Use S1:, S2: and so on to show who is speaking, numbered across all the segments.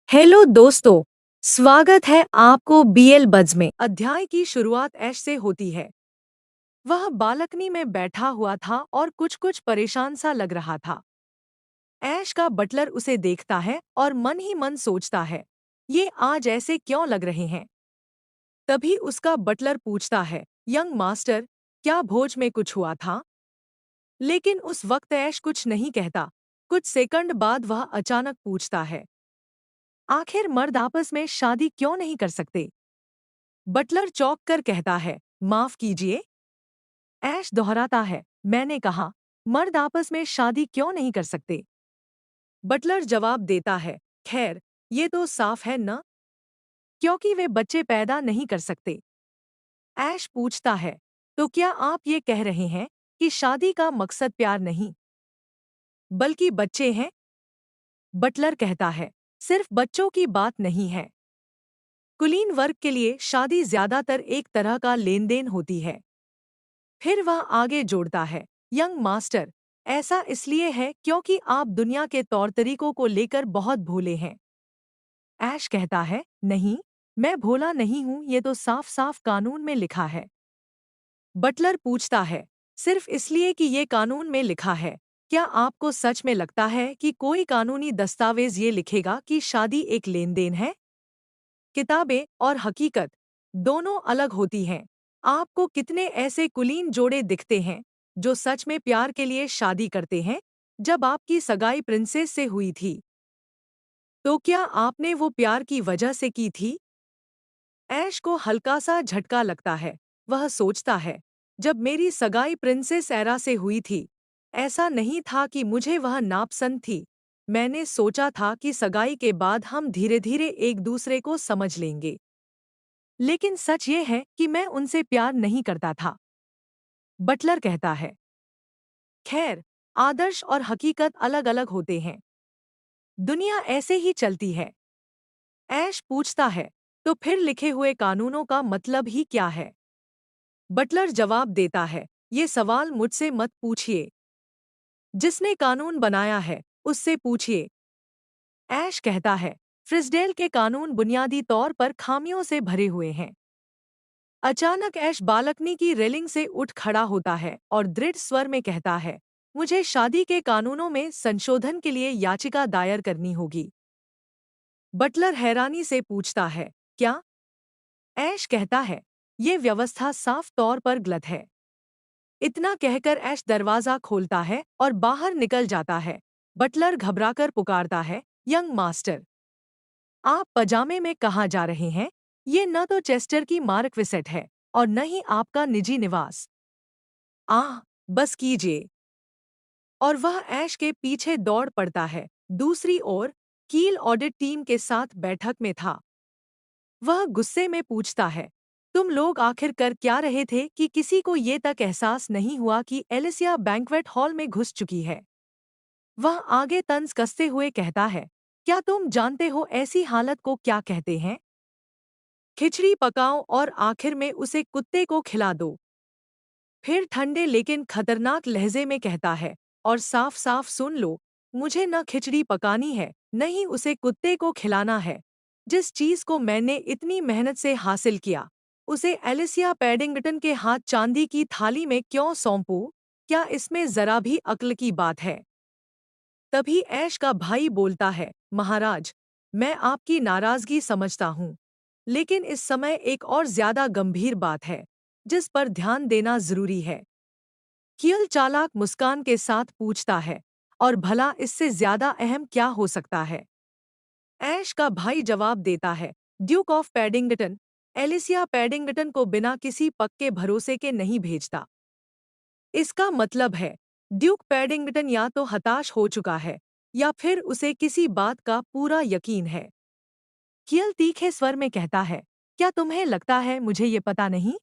S1: Hello दोस्तों, स्वागत है आपको बीएल बज़ में। अध्याय की शुरुआत ऐश से होती है। वह बालकनी में बैठा हुआ था और कुछ परेशान सा लग रहा था। ऐश का बटलर उसे देखता है और मन ही मन सोचता है, ये आज ऐसे क्यों लग रहे हैं। तभी उसका बटलर पूछता है, यंग मास्टर, क्या भोज में कुछ हुआ था? लेकिन उस वक्त ऐश कुछ नहीं कहता। कुछ सेकंड बाद वह अचानक पूछता है, आखिर मर्द आपस में शादी क्यों नहीं कर सकते? बटलर चौंक कर कहता है, माफ कीजिए। ऐश दोहराता है, मैंने कहा, मर्द आपस में शादी क्यों नहीं कर सकते? बटलर जवाब देता है, खैर, ये तो साफ है न, क्योंकि वे बच्चे पैदा नहीं कर सकते। ऐश पूछता है, तो क्या आप ये कह रहे हैं कि शादी का मकसद प्यार नहीं बल्कि बच्चे हैं? बटलर कहता है, सिर्फ बच्चों की बात नहीं है। कुलीन वर्ग के लिए शादी ज्यादातर एक तरह का लेन देन होती है। फिर वह आगे जोड़ता है, यंग मास्टर, ऐसा इसलिए है क्योंकि आप दुनिया के तौर तरीकों को लेकर बहुत भोले हैं। ऐश कहता है, नहीं, मैं भोला नहीं हूं, ये तो साफ साफ कानून में लिखा है। बटलर पूछता है, सिर्फ इसलिए कि ये कानून में लिखा है, क्या आपको सच में लगता है कि कोई कानूनी दस्तावेज ये लिखेगा कि शादी एक लेन देन है? किताबें और हकीकत दोनों अलग होती हैं। आपको कितने ऐसे कुलीन जोड़े दिखते हैं जो सच में प्यार के लिए शादी करते हैं? जब आपकी सगाई प्रिंसेस से हुई थी, तो क्या आपने वो प्यार की वजह से की थी? ऐश को हल्का सा झटका लगता है। वह सोचता है, जब मेरी सगाई प्रिंसेस एरा से हुई थी, ऐसा नहीं था कि मुझे वह नापसंद थी। मैंने सोचा था कि सगाई के बाद हम धीरे धीरे एक दूसरे को समझ लेंगे। लेकिन सच ये है कि मैं उनसे प्यार नहीं करता था। बटलर कहता है, खैर, आदर्श और हकीकत अलग अलग होते हैं। दुनिया ऐसे ही चलती है। ऐश पूछता है, तो फिर लिखे हुए कानूनों का मतलब ही क्या है? बटलर जवाब देता है, ये सवाल मुझसे मत पूछिए। जिसने कानून बनाया है, उससे पूछिए। ऐश कहता है, फ्रिस्डेल के कानून बुनियादी तौर पर खामियों से भरे हुए हैं। अचानक ऐश बालकनी की रेलिंग से उठ खड़ा होता है और दृढ़ स्वर में कहता है, मुझे शादी के कानूनों में संशोधन के लिए याचिका दायर करनी होगी। बटलर हैरानी से पूछता है, क्या? ऐश कहता है, ये व्यवस्था साफ तौर पर गलत है। इतना कहकर ऐश दरवाजा खोलता है और बाहर निकल जाता है। बटलर घबराकर पुकारता है, यंग मास्टर, आप पजामे में कहाँ जा रहे हैं? ये न तो चेस्टर की मार्क्विसेट है और न ही आपका निजी निवास। आह, बस कीजिए। और वह ऐश के पीछे दौड़ पड़ता है। दूसरी ओर कील ऑडिट टीम के साथ बैठक में था। वह गुस्से में पूछता है, तुम लोग आखिर कर क्या रहे थे कि किसी को ये तक एहसास नहीं हुआ कि एलिसिया बैंक्वेट हॉल में घुस चुकी है? वह आगे तंज कसते हुए कहता है, क्या तुम जानते हो ऐसी हालत को क्या कहते हैं? खिचड़ी पकाओ और आखिर में उसे कुत्ते को खिला दो। फिर ठंडे लेकिन खतरनाक लहजे में कहता है, और साफ साफ सुन लो, मुझे न खिचड़ी पकानी है, न ही उसे कुत्ते को खिलाना है। जिस चीज को मैंने इतनी मेहनत से हासिल किया, उसे एलिसिया पैडिंगटन के हाथ चांदी की थाली में क्यों सौंपूं? क्या इसमें जरा भी अक्ल की बात है? तभी ऐश का भाई बोलता है, महाराज, मैं आपकी नाराजगी समझता हूँ, लेकिन इस समय एक और ज्यादा गंभीर बात है जिस पर ध्यान देना जरूरी है। कियल चालाक मुस्कान के साथ पूछता है, और भला इससे ज्यादा अहम क्या हो सकता है? ऐश का भाई जवाब देता है, Duke of Paddington Alicia Paddington को बिना किसी पक्के भरोसे के नहीं भेजता। इसका मतलब है, ड्यूक पैडिंगटन या तो हताश हो चुका है या फिर उसे किसी बात का पूरा यकीन है। कियल तीखे स्वर में कहता है, क्या तुम्हें लगता है मुझे ये पता नहीं?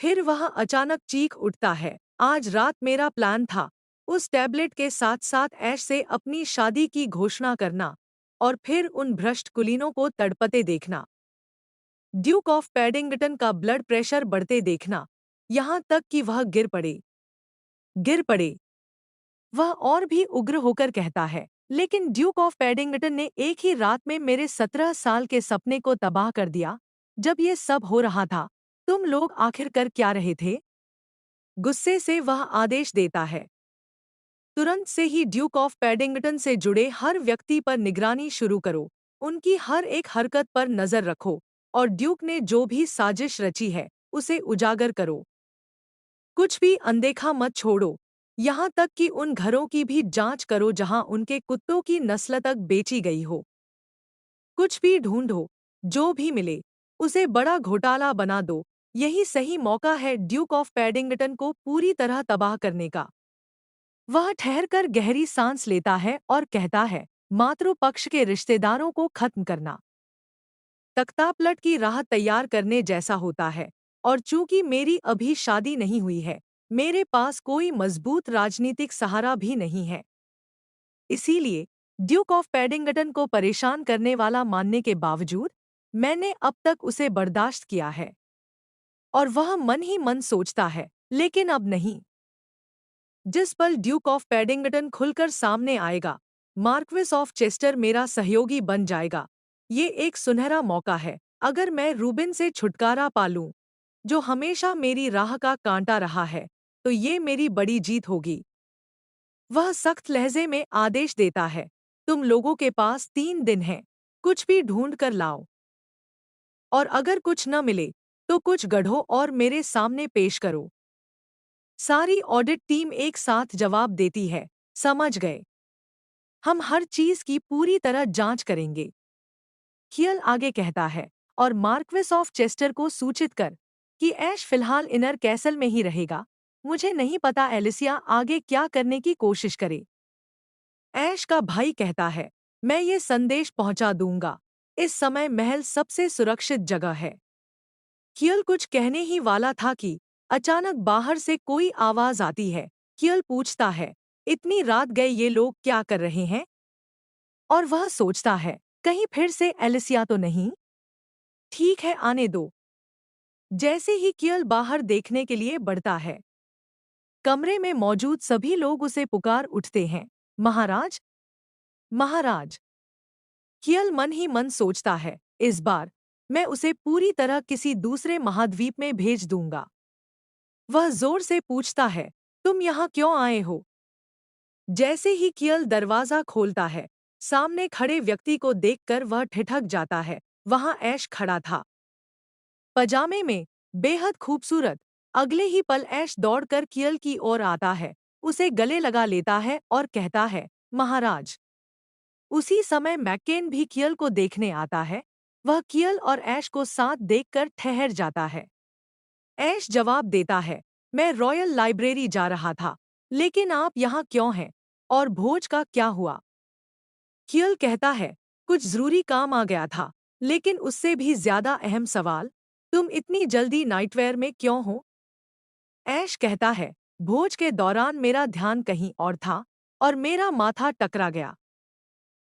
S1: फिर वह अचानक चीख उठता है, आज रात मेरा प्लान था उस टैबलेट के साथ साथ ऐश से अपनी शादी की घोषणा करना और फिर उन भ्रष्ट कुलीनों को तड़पते देखना। ड्यूक ऑफ पैडिंगटन का ब्लड प्रेशर बढ़ते देखना, यहाँ तक कि वह गिर पड़े। वह और भी उग्र होकर कहता है, लेकिन ड्यूक ऑफ पैडिंगटन ने एक ही रात में मेरे 17 साल के सपने को तबाह कर दिया। जब ये सब हो रहा था, तुम लोग आखिर कर क्या रहे थे? गुस्से से वह आदेश देता है। तुरंत से ही ड्यूक ऑफ पैडिंगटन से जुड़े हर व्यक्ति पर निगरानी शुरू करो। उनकी हर एक हरकत पर नजर रखो और ड्यूक ने जो भी साजिश रची है, उसे उजागर करो। कुछ भी अनदेखा मत छोड़ो, यहाँ तक कि उन घरों की भी जांच करो जहां उनके कुत्तों की नस्ल तक बेची गई हो। कुछ भी ढूंढो, जो भी मिले, उसे बड़ा घोटाला बना दो। यही सही मौका है ड्यूक ऑफ पैडिंगटन को पूरी तरह तबाह करने का। वह ठहरकर गहरी सांस लेता है और कहता है, मातृ पक्ष के रिश्तेदारों को खत्म करना तख्तापलट की राह तैयार करने जैसा होता है। और चूंकि मेरी अभी शादी नहीं हुई है, मेरे पास कोई मजबूत राजनीतिक सहारा भी नहीं है। इसीलिए ड्यूक ऑफ पैडिंगटन को परेशान करने वाला मानने के बावजूद मैंने अब तक उसे बर्दाश्त किया है। और वह मन ही मन सोचता है, लेकिन अब नहीं। जिस पल ड्यूक ऑफ पैडिंगटन खुलकर सामने आएगा, मार्क्विस ऑफ चेस्टर मेरा सहयोगी बन जाएगा। ये एक सुनहरा मौका है। अगर मैं रूबिन से छुटकारा पा लूं, जो हमेशा मेरी राह का कांटा रहा है, तो ये मेरी बड़ी जीत होगी। वह सख्त लहजे में आदेश देता है, तुम लोगों के पास 3 दिन हैं, कुछ भी ढूंढ कर लाओ। और अगर कुछ न मिले, तो कुछ गढ़ो और मेरे सामने पेश करो। सारी ऑडिट टीम एक साथ जवाब देती है, समझ गए। हम हर चीज की पूरी तरह जांच करेंगे। कियल आगे कहता है, और मार्क्विस ऑफ चेस्टर को सूचित कर कि ऐश फिलहाल इनर कैसल में ही रहेगा। मुझे नहीं पता एलिसिया आगे क्या करने की कोशिश करे। ऐश का भाई कहता है, मैं ये संदेश पहुंचा दूंगा। इस समय महल सबसे सुरक्षित जगह है। कियल कुछ कहने ही वाला था कि अचानक बाहर से कोई आवाज आती है। कियल पूछता है, इतनी रात गए ये लोग क्या कर रहे हैं? और वह सोचता है, कहीं फिर से एलिसिया तो नहीं? ठीक है, आने दो। जैसे ही कियल बाहर देखने के लिए बढ़ता है, कमरे में मौजूद सभी लोग उसे पुकार उठते हैं, महाराज, महाराज। कियल मन ही मन सोचता है, इस बार मैं उसे पूरी तरह किसी दूसरे महाद्वीप में भेज दूंगा। वह जोर से पूछता है, तुम यहाँ क्यों आए हो? जैसे ही कियल दरवाजा खोलता है, सामने खड़े व्यक्ति को देखकर वह ठिठक जाता है। वहां ऐश खड़ा था, पजामे में, बेहद खूबसूरत। अगले ही पल ऐश दौड़कर कियल की ओर आता है, उसे गले लगा लेता है और कहता है, महाराज। उसी समय मैकेन भी कियल को देखने आता है। वह कियल और ऐश को साथ देखकर ठहर जाता है। ऐश जवाब देता है, मैं रॉयल लाइब्रेरी जा रहा था, लेकिन आप यहाँ क्यों हैं? और भोज का क्या हुआ? कियल कहता है, कुछ जरूरी काम आ गया था, लेकिन उससे भी ज्यादा अहम सवाल, तुम इतनी जल्दी नाइटवेयर में क्यों हो? ऐश कहता है, भोज के दौरान मेरा ध्यान कहीं और था और मेरा माथा टकरा गया,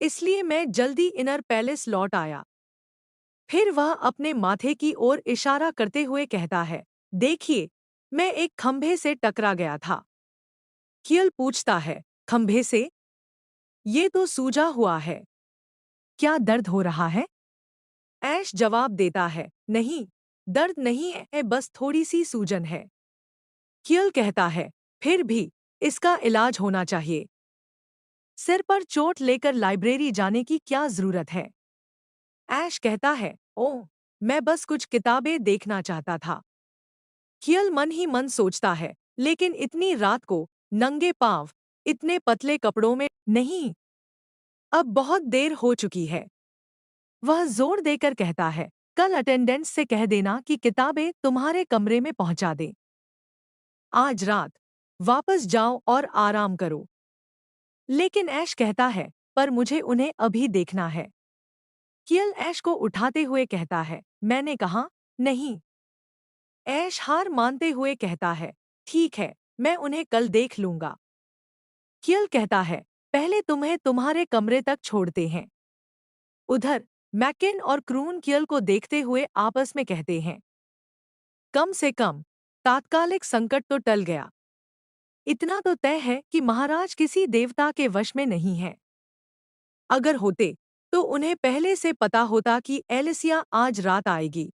S1: इसलिए मैं जल्दी इनर पैलेस लौट आया। फिर वह अपने माथे की ओर इशारा करते हुए कहता है, देखिए, मैं एक खंभे से टकरा गया था। कियल पूछता है, खंभे से? ये तो सूजा हुआ है। क्या दर्द हो रहा है? ऐश जवाब देता है, नहीं, दर्द नहीं है, बस थोड़ी सी सूजन है। कियल कहता है, फिर भी इसका इलाज होना चाहिए। सिर पर चोट लेकर लाइब्रेरी जाने की क्या जरूरत है? ऐश कहता है, ओह, मैं बस कुछ किताबें देखना चाहता था। कियल मन ही मन सोचता है, लेकिन इतनी रात को, नंगे पांव, इतने पतले कपड़ों में नहीं। अब बहुत देर हो चुकी है। वह जोर देकर कहता है, कल अटेंडेंट्स से कह देना कि किताबें तुम्हारे कमरे में पहुंचा दें। आज रात वापस जाओ और आराम करो। लेकिन ऐश कहता है, पर मुझे उन्हें अभी देखना है। कियल ऐश को उठाते हुए कहता है, मैंने कहा, नहीं। ऐश हार मानते हुए कहता है, ठीक है, मैं उन्हें कल देख लूंगा। कियल कहता है, पहले तुम्हें तुम्हारे कमरे तक छोड़ते हैं। उधर मैकेन और क्रून कियल को देखते हुए आपस में कहते हैं, कम से कम तात्कालिक संकट तो टल गया। इतना तो तय है कि महाराज किसी देवता के वश में नहीं है। अगर होते तो उन्हें पहले से पता होता कि एलिसिया आज रात आएगी।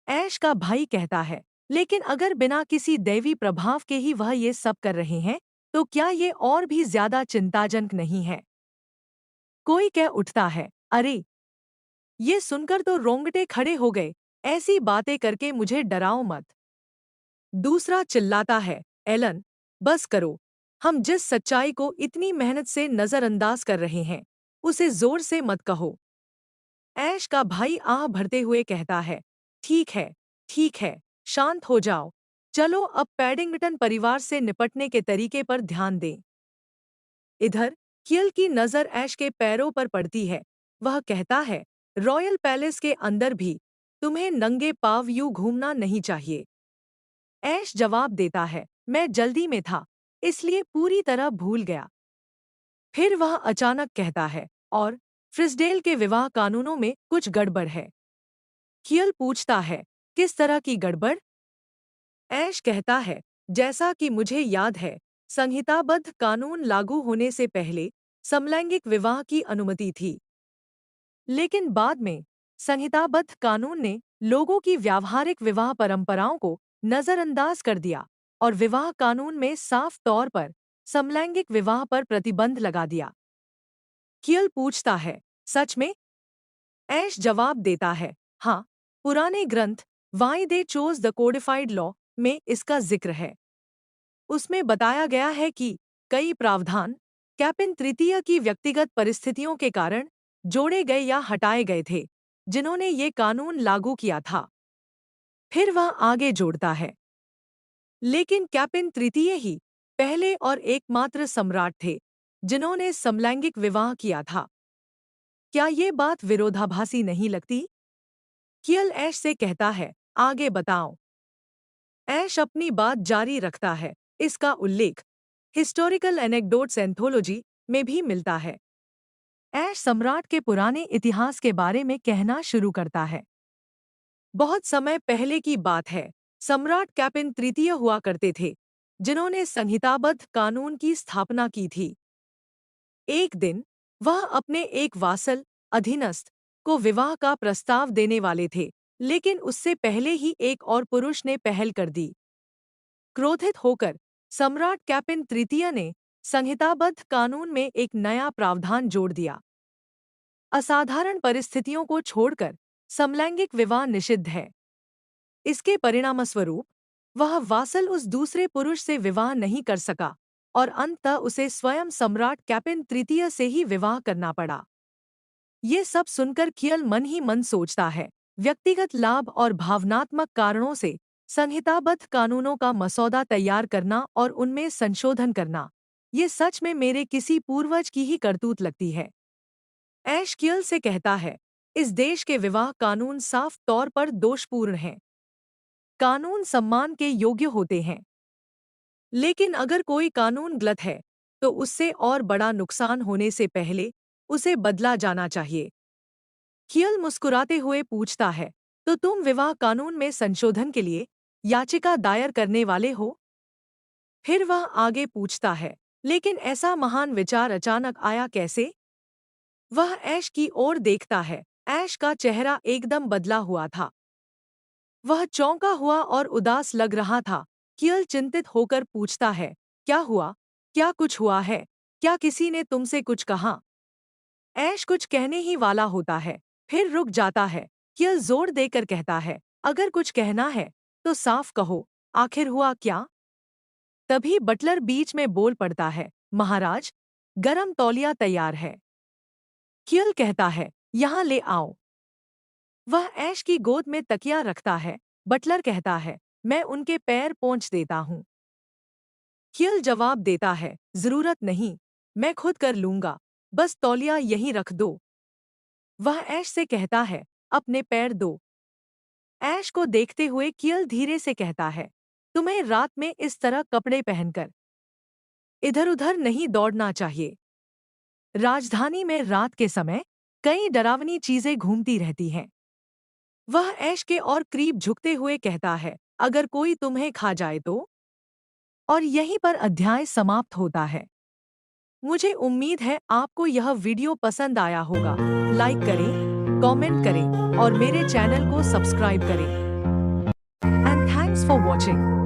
S1: ऐश का भाई कहता है, लेकिन अगर बिना किसी दैवी प्रभाव के ही वह ये सब कर रहे हैं, तो क्या ये और भी ज्यादा चिंताजनक नहीं है? कोई कह उठता है, अरे, ये सुनकर तो रोंगटे खड़े हो गए, ऐसी बातें करके मुझे डराओ मत। दूसरा चिल्लाता है, एलन, बस करो। हम जिस सच्चाई को इतनी मेहनत से नजरअंदाज कर रहे हैं, उसे जोर से मत कहो। ऐश का भाई आह भरते हुए कहता है, ठीक है, शांत हो जाओ। चलो अब पैडिंगटन परिवार से निपटने के तरीके पर ध्यान दें। इधर कियल की नज़र ऐश के पैरों पर पड़ती है। वह कहता है, रॉयल पैलेस के अंदर भी तुम्हें नंगे पाँव यूं घूमना नहीं चाहिए। ऐश जवाब देता है, मैं जल्दी में था, इसलिए पूरी तरह भूल गया। फिर वह अचानक कहता है, और फ्रिस्डेल के विवाह कानूनों में कुछ गड़बड़ है। कियल पूछता है, किस तरह की गड़बड़? ऐश कहता है, जैसा कि मुझे याद है, संहिताबद्ध कानून लागू होने से पहले समलैंगिक विवाह की अनुमति थी। लेकिन बाद में संहिताबद्ध कानून ने लोगों की व्यावहारिक विवाह परंपराओं को नजरअंदाज कर दिया और विवाह कानून में साफ तौर पर समलैंगिक विवाह पर प्रतिबंध लगा दिया। कियल पूछता है, सच में? ऐश जवाब देता है, हाँ, पुराने ग्रंथ why they chose the codified law में इसका जिक्र है। उसमें बताया गया है कि कई प्रावधान कैपिन तृतीय की व्यक्तिगत परिस्थितियों के कारण जोड़े गए या हटाए गए थे, जिन्होंने ये कानून लागू किया था। फिर वह आगे जोड़ता है, लेकिन कैपिन तृतीय ही पहले और एकमात्र सम्राट थे जिन्होंने समलैंगिक विवाह किया था। क्या ये बात विरोधाभासी नहीं लगती? कियल ऐश से कहता है, आगे बताओ। ऐश अपनी बात जारी रखता है, इसका उल्लेख हिस्टोरिकल एनेक्डोट्स एंथोलॉजी में भी मिलता है। ऐश सम्राट के पुराने इतिहास के बारे में कहना शुरू करता है। बहुत समय पहले की बात है, सम्राट कैपिन तृतीय हुआ करते थे, जिन्होंने संहिताबद्ध कानून की स्थापना की थी। एक दिन वह अपने एक वासल अधीनस्थ को विवाह का प्रस्ताव देने वाले थे, लेकिन उससे पहले ही एक और पुरुष ने पहल कर दी। क्रोधित होकर सम्राट कैपिन तृतीय ने संहिताबद्ध कानून में एक नया प्रावधान जोड़ दिया। असाधारण परिस्थितियों को छोड़कर समलैंगिक विवाह निषिद्ध है। इसके परिणामस्वरूप वह वासल उस दूसरे पुरुष से विवाह नहीं कर सका और अंततः उसे स्वयं सम्राट कैपिन तृतीय से ही विवाह करना पड़ा। ये सब सुनकर कियल मन ही मन सोचता है, व्यक्तिगत लाभ और भावनात्मक कारणों से संहिताबद्ध कानूनों का मसौदा तैयार करना और उनमें संशोधन करना, ये सच में मेरे किसी पूर्वज की ही करतूत लगती है। ऐश कियल से कहता है, इस देश के विवाह कानून साफ तौर पर दोषपूर्ण हैं। कानून सम्मान के योग्य होते हैं, लेकिन अगर कोई कानून गलत है, तो उससे और बड़ा नुकसान होने से पहले उसे बदला जाना चाहिए। कियल मुस्कुराते हुए पूछता है, तो तुम विवाह कानून में संशोधन के लिए याचिका दायर करने वाले हो? फिर वह आगे पूछता है, लेकिन ऐसा महान विचार अचानक आया कैसे? वह ऐश की ओर देखता है। ऐश का चेहरा एकदम बदला हुआ था। वह चौंका हुआ और उदास लग रहा था। कियल चिंतित होकर पूछता है, क्या हुआ? क्या कुछ हुआ है? क्या किसी ने तुमसे कुछ कहा? ऐश कुछ कहने ही वाला होता है, फिर रुक जाता है। कियल जोर देकर कहता है, अगर कुछ कहना है, तो साफ कहो, आखिर हुआ क्या? तभी बटलर बीच में बोल पड़ता है, महाराज, गरम तौलिया तैयार है। कियल कहता है, यहाँ ले आओ। वह ऐश की गोद में तकिया रखता है। बटलर कहता है, मैं उनके पैर पोंछ देता हूँ। कियल जवाब देता है, जरूरत नहीं, मैं खुद कर लूंगा, बस तौलिया यहीं रख दो। वह ऐश से कहता है, अपने पैर दो। ऐश को देखते हुए कियल धीरे से कहता है, तुम्हें रात में इस तरह कपड़े पहनकर इधर उधर नहीं दौड़ना चाहिए। राजधानी में रात के समय कई डरावनी चीजें घूमती रहती हैं। वह ऐश के और करीब झुकते हुए कहता है, अगर कोई तुम्हें खा जाए तो? और यहीं पर अध्याय समाप्त होता है। मुझे उम्मीद है आपको यह वीडियो पसंद आया होगा। लाइक करें, कमेंट करें और मेरे चैनल को सब्सक्राइब करें। And thanks for watching.